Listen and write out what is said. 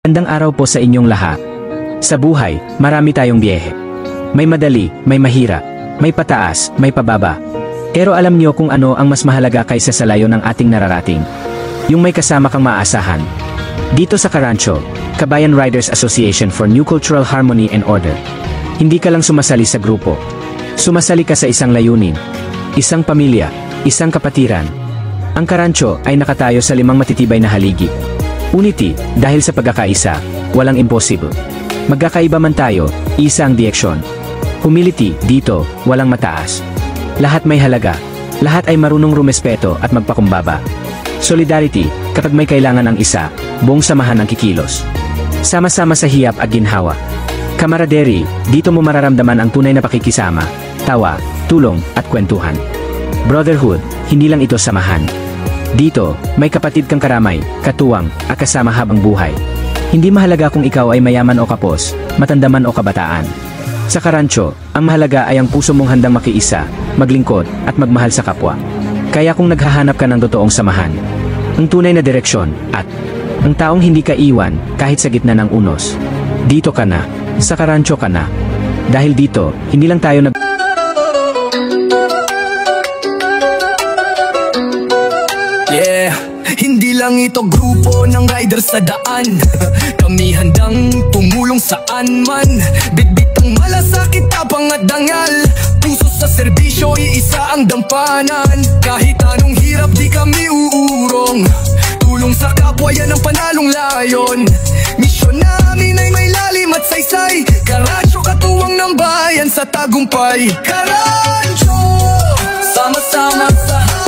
Magandang araw po sa inyong lahat. Sa buhay, marami tayong biyehe. May madali, may mahirap, may pataas, may pababa. Pero alam niyo kung ano ang mas mahalaga kaysa sa layo ng ating nararating? Yung may kasama kang maaasahan. Dito sa Karancho, Kabayan Riders Association for New Cultural Harmony and Order. Hindi ka lang sumasali sa grupo. Sumasali ka sa isang layunin, isang pamilya, isang kapatiran. Ang Karancho ay nakatayo sa 5 matitibay na haligi. Unity, dahil sa pagkakaisa, walang impossible. Magkakaiba man tayo, isa ang direksyon. Humility, dito, walang mataas. Lahat may halaga. Lahat ay marunong rumespeto at magpakumbaba. Solidarity, kapag may kailangan ang isa, buong samahan ang kikilos. Sama-sama sa hiyap at ginhawa. Camaraderie, dito mo mararamdaman ang tunay na pakikisama, tawa, tulong, at kwentuhan. Brotherhood, hindi lang ito samahan. Dito, may kapatid kang karamay, katuwang, at kasama habang buhay. Hindi mahalaga kung ikaw ay mayaman o kapos, matanda man o kabataan. Sa Karancho, ang mahalaga ay ang puso mong handang makiisa, maglingkod, at magmahal sa kapwa. Kaya kung naghahanap ka ng totoong samahan, ang tunay na direksyon, at ang taong hindi ka iwan kahit sa gitna ng unos, dito ka na, sa Karancho ka na. Dahil dito, hindi lang tayo Hindi lang ito grupo ng riders sa daan. Kami handang tumulong saan man. Bitbit ang malasakit, tapang at dangal. Puso sa serbisyo, iisa ang dampanan. Kahit anong hirap, di kami uurong. Tulong sa kapwa, yan ang panalong layon. Misyon namin ay may lalim at saysay. Karancho, katuwang ng bayan sa tagumpay. Karancho, sama-sama sa